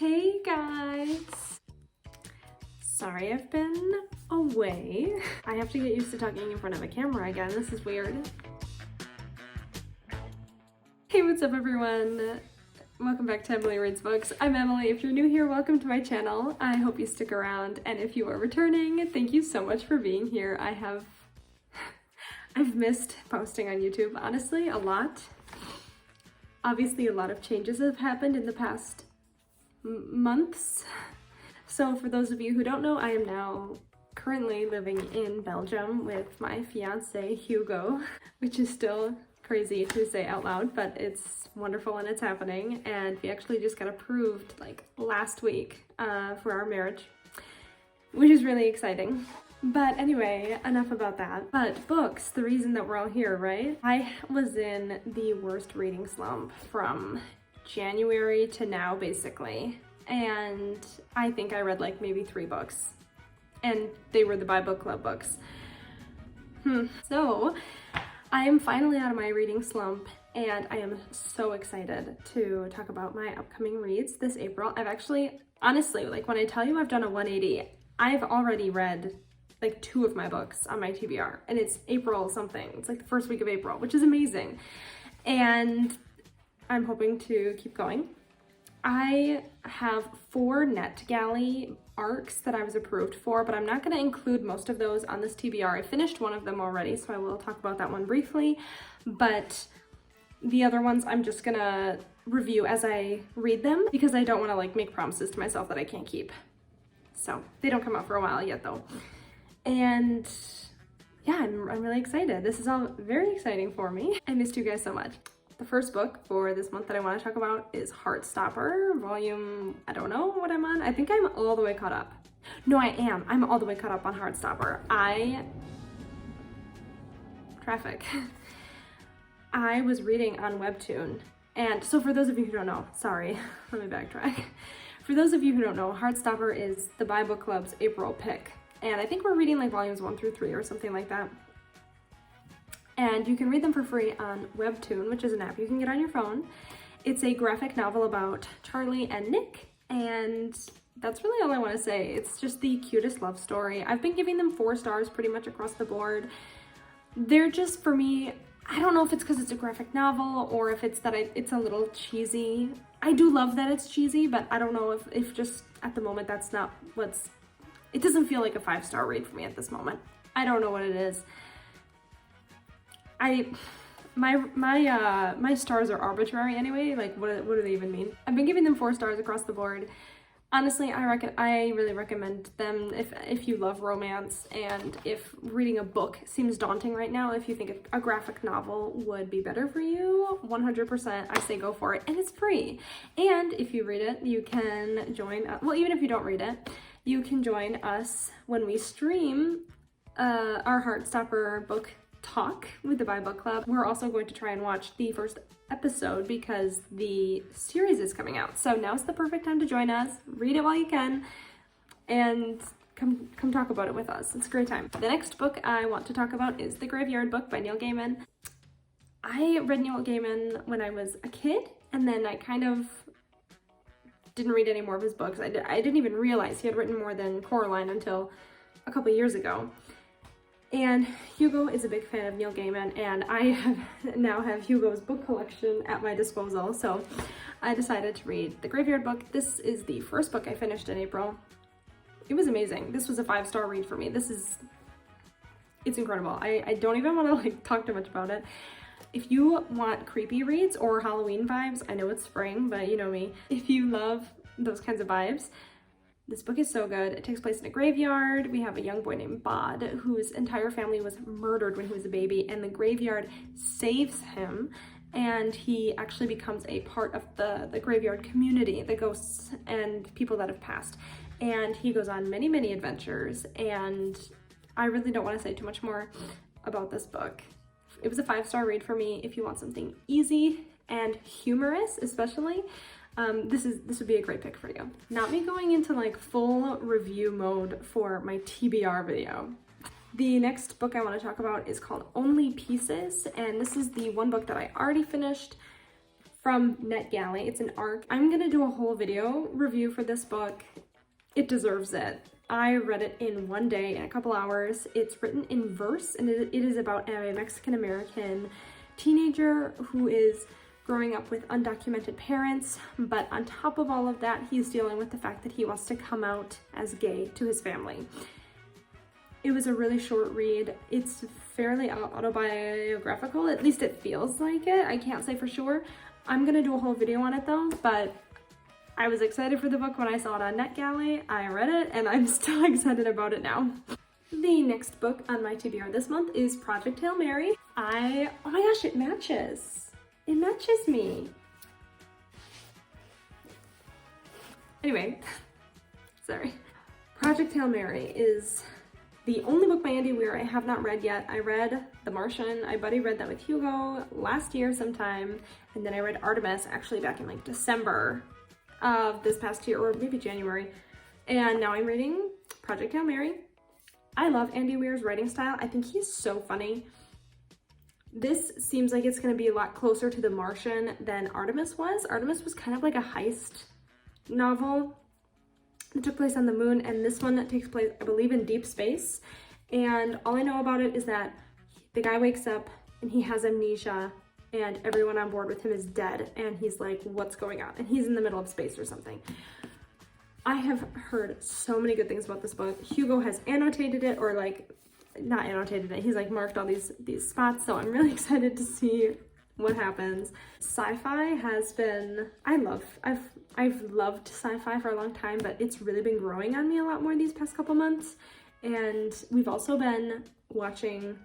Hey guys! Sorry I've been away. I have to get used to talking in front of a camera again. This is weird. Hey, what's up everyone? Welcome back to Emily Reads Books. I'm Emily. If you're new here, welcome to my channel. I hope you stick around, and if you are returning, thank you so much for being here. I've missed posting on YouTube, honestly, a lot. Obviously, a lot of changes have happened in the past months. So for those of you who don't know, I am now currently living in Belgium with my fiance Hugo, which is still crazy to say out loud, but it's wonderful and it's happening. And we actually just got approved like last week for our marriage, which is really exciting. But anyway, enough about that. But books, the reason that we're all here, right? I was in the worst reading slump from January to now, basically. And I think I read like maybe 3 books. And they were the Buy Book Club books. So I am finally out of my reading slump, and I am so excited to talk about my upcoming reads this April. I've actually, honestly, like when I tell you I've done a 180, I've already read like 2 of my books on my TBR, and it's April something. It's like the first week of April, which is amazing. And I'm hoping to keep going. I have 4 NetGalley arcs that I was approved for, but I'm not going to include most of those on this TBR. I finished one of them already, so I will talk about that one briefly, but the other ones I'm just gonna review as I read them because I don't want to like make promises to myself that I can't keep. So they don't come out for a while yet though. And yeah, I'm really excited. This is all very exciting for me. I missed you guys so much. The first book for this month that I want to talk about is Heartstopper, volume, I don't know what I'm on. I think I'm all the way caught up. No, I am. I'm all the way caught up on Heartstopper. Traffic. I was reading on Webtoon. And so for those of you who don't know, sorry, let me backtrack. For those of you who don't know, Heartstopper is the Buy Book Club's April pick. And I think we're reading like volumes 1 through 3 or something like that. And you can read them for free on Webtoon, which is an app you can get on your phone. It's a graphic novel about Charlie and Nick, and that's really all I want to say. It's just the cutest love story. I've been giving them 4 stars pretty much across the board. They're just, for me, I don't know if it's because it's a graphic novel or if it's that it's a little cheesy. I do love that it's cheesy, but I don't know if just at the moment that's not what's... It doesn't feel like a 5-star read for me at this moment. I don't know what it is. My stars are arbitrary anyway. Like what do they even mean? I've been giving them 4 stars across the board. Honestly, I really recommend them if you love romance, and if reading a book seems daunting right now, if you think a graphic novel would be better for you, 100% I say go for it, and it's free. And if you read it, you can join, well, even if you don't read it, you can join us when we stream our Heartstopper book talk with the Buy Book Club. We're also going to try and watch the first episode because the series is coming out. So now's the perfect time to join us. Read it while you can and come talk about it with us. It's a great time. The next book I want to talk about is The Graveyard Book by Neil Gaiman. I read Neil Gaiman when I was a kid, and then I kind of didn't read any more of his books. I didn't even realize he had written more than Coraline until a couple years ago. And Hugo is a big fan of Neil Gaiman, and I now have Hugo's book collection at my disposal, so I decided to read The Graveyard Book. This is the first book I finished in April. It was amazing. This was a 5-star read for me. It's incredible. I don't even want to like talk too much about it. If you want creepy reads or Halloween vibes, I know it's spring, but you know me. If you love those kinds of vibes, this book is so good. It takes place in a graveyard. We have a young boy named Bod whose entire family was murdered when he was a baby, and the graveyard saves him, and he actually becomes a part of the graveyard community, the ghosts and people that have passed. And he goes on many, many adventures, and I really don't want to say too much more about this book. It was a 5-star read for me. If you want something easy and humorous, especially, this would be a great pick for you. Not me going into like full review mode for my TBR video. The next book I want to talk about is called Only Pieces, and this is the one book that I already finished from NetGalley. It's an ARC. I'm gonna do a whole video review for this book. It deserves it. I read it in one day, in a couple hours. It's written in verse, and it is about a Mexican-American teenager who is growing up with undocumented parents, but on top of all of that, he's dealing with the fact that he wants to come out as gay to his family. It was a really short read. It's fairly autobiographical, at least it feels like it. I can't say for sure. I'm gonna do a whole video on it though, but I was excited for the book when I saw it on NetGalley. I read it, and I'm still excited about it now. The next book on my TBR this month is Project Hail Mary. Oh my gosh, it matches. It matches me. Anyway, sorry. Project Hail Mary is the only book by Andy Weir I have not read yet. I read The Martian. I buddy read that with Hugo last year sometime, and then I read Artemis actually back in like December of this past year, or maybe January, and now I'm reading Project Hail Mary. I love Andy Weir's writing style. I think he's so funny. This seems like it's going to be a lot closer to The Martian than Artemis was. Artemis was kind of like a heist novel. It took place on the moon, and this one takes place, I believe, in deep space. And all I know about it is that the guy wakes up and he has amnesia, and everyone on board with him is dead, and he's like, what's going on? And he's in the middle of space or something. I have heard so many good things about this book. Hugo has annotated it, or like, not annotated it, he's like marked all these spots, so I'm really excited to see what happens. Sci-fi has been, I've loved sci-fi for a long time, but it's really been growing on me a lot more these past couple months. And we've also been watching,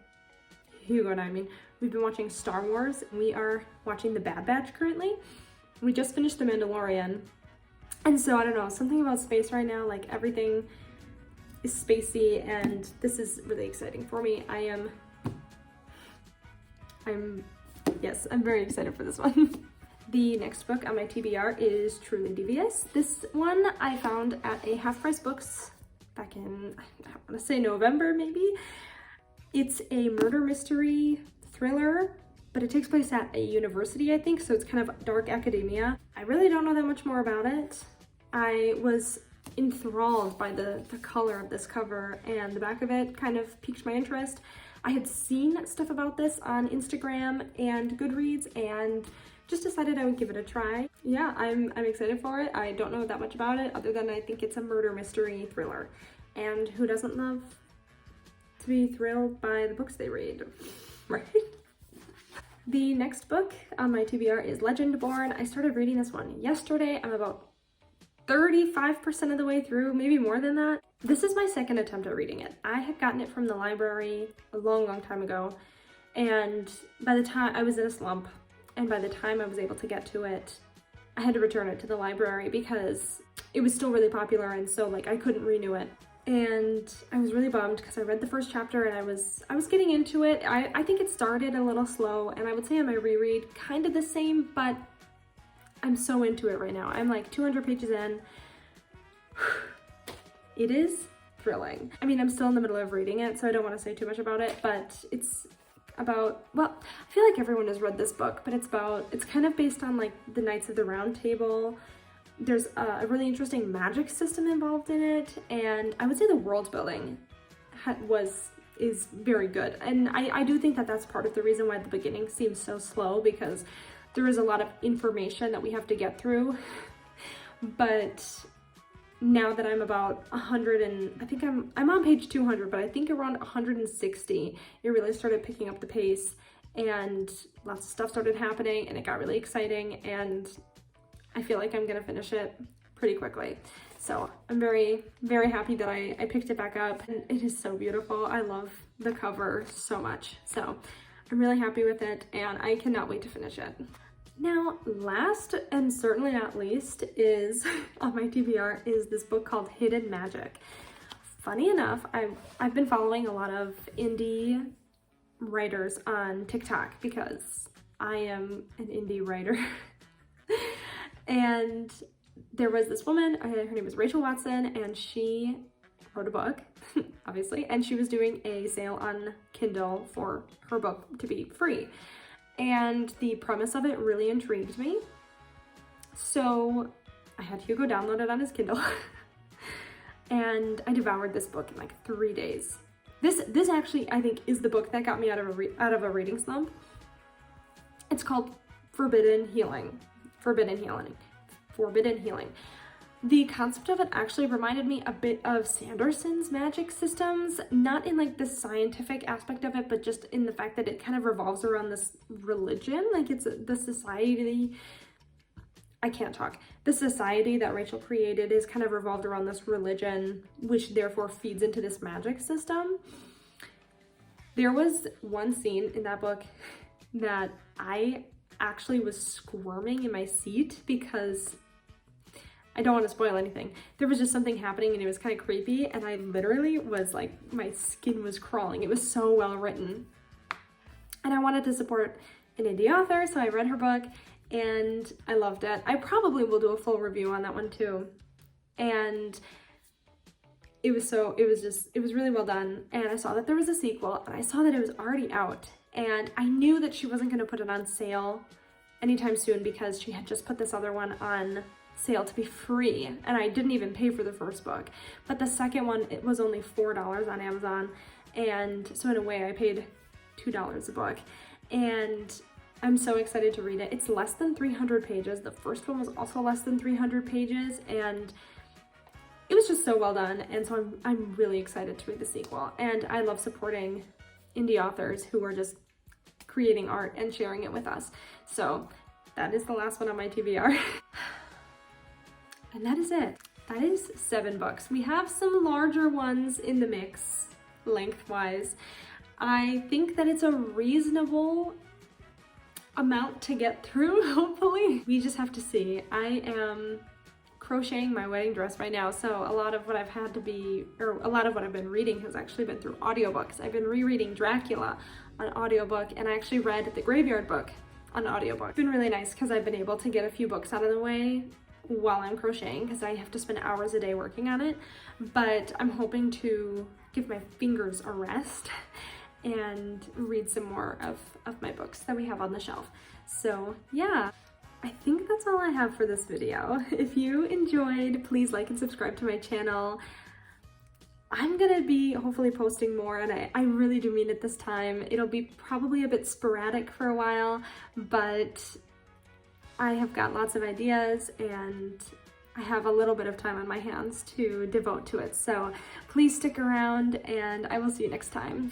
Hugo and I mean, we've been watching Star Wars. We are watching The Bad Batch currently. We just finished The Mandalorian. And so, I don't know, something about space right now, like everything is spacey, and this is really exciting for me. Yes, I'm very excited for this one. The next book on my TBR is Truly Devious. This one I found at a Half Price Books back in, I want to say November maybe. It's a murder mystery thriller, but it takes place at a university, I think, so it's kind of dark academia. I really don't know that much more about it. I was enthralled by the color of this cover, and the back of it kind of piqued my interest. I had seen stuff about this on Instagram and Goodreads, and just decided I would give it a try. Yeah, I'm excited for it. I don't know that much about it, other than I think it's a murder mystery thriller. And who doesn't love to be thrilled by the books they read, right? The next book on my TBR is Legendborn. I started reading this one yesterday. I'm about 35% of the way through, maybe more than that. This is my second attempt at reading it. I had gotten it from the library a long time ago, and by the time I was in a slump, and by the time I was able to get to it, I had to return it to the library because it was still really popular, and so like I couldn't renew it. And I was really bummed because I read the first chapter and I was getting into it. I think it started a little slow, and I would say on my reread kind of the same, but I'm so into it right now. I'm like 200 pages in. It is thrilling. I mean, I'm still in the middle of reading it, so I don't want to say too much about it, but it's about, well, I feel like everyone has read this book, but it's kind of based on like the Knights of the Round Table. There's a really interesting magic system involved in it, and I would say the world building is very good. And I do think that that's part of the reason why the beginning seems so slow, because there is a lot of information that we have to get through. But now that I'm about 100 and I think I'm on page 200, but I think around 160, it really started picking up the pace, and lots of stuff started happening, and it got really exciting, and I feel like I'm gonna finish it pretty quickly. So I'm very happy that I picked it back up, and it is so beautiful. I love the cover so much. So I'm really happy with it, and I cannot wait to finish it. Now, last and certainly not least is on my TBR is this book called Hidden Magic. Funny enough, I've been following a lot of indie writers on TikTok because I am an indie writer. And there was this woman, her name was Rachael Watson, and she wrote a book, obviously, and she was doing a sale on Kindle for her book to be free. and the premise of it really intrigued me. So I had Hugo download it on his Kindle and I devoured this book in like 3 days. This actually, I think, is the book that got me out of a reading slump. It's called Forbidden Healing. The concept of it actually reminded me a bit of Sanderson's magic systems, not in like the scientific aspect of it, but just in the fact that it kind of revolves around this religion. Like it's the society, the society that Rachael created is kind of revolved around this religion, which therefore feeds into this magic system. There was one scene in that book that I actually was squirming in my seat because I don't want to spoil anything. There was just something happening and it was kind of creepy, and I literally was like, my skin was crawling. It was so well written. And I wanted to support an indie author, so I read her book and I loved it. I probably will do a full review on that one too. And it was really well done. And I saw that there was a sequel, and I saw that it was already out. And I knew that she wasn't going to put it on sale anytime soon because she had just put this other one on sale to be free, and I didn't even pay for the first book. But the second one, it was only $4 on Amazon, and so in a way I paid $2 a book, and I'm so excited to read it. It's less than 300 pages. The first one was also less than 300 pages, and it was just so well done, and so I'm really excited to read the sequel. And I love supporting indie authors who are just creating art and sharing it with us. So that is the last one on my TBR. And that is it. That is 7 books. We have some larger ones in the mix, lengthwise. I think that it's a reasonable amount to get through, hopefully. We just have to see. I am crocheting my wedding dress right now, so a lot of what I've been reading has actually been through audiobooks. I've been rereading Dracula on audiobook, and I actually read the Graveyard book on audiobook. It's been really nice because I've been able to get a few books out of the way while I'm crocheting because I have to spend hours a day working on it, but I'm hoping to give my fingers a rest and read some more of my books that we have on the shelf. So yeah, I think that's all I have for this video. If you enjoyed, please like and subscribe to my channel. I'm gonna be hopefully posting more, and I really do mean it this time. It'll be probably a bit sporadic for a while, but I have got lots of ideas and I have a little bit of time on my hands to devote to it. So please stick around, and I will see you next time.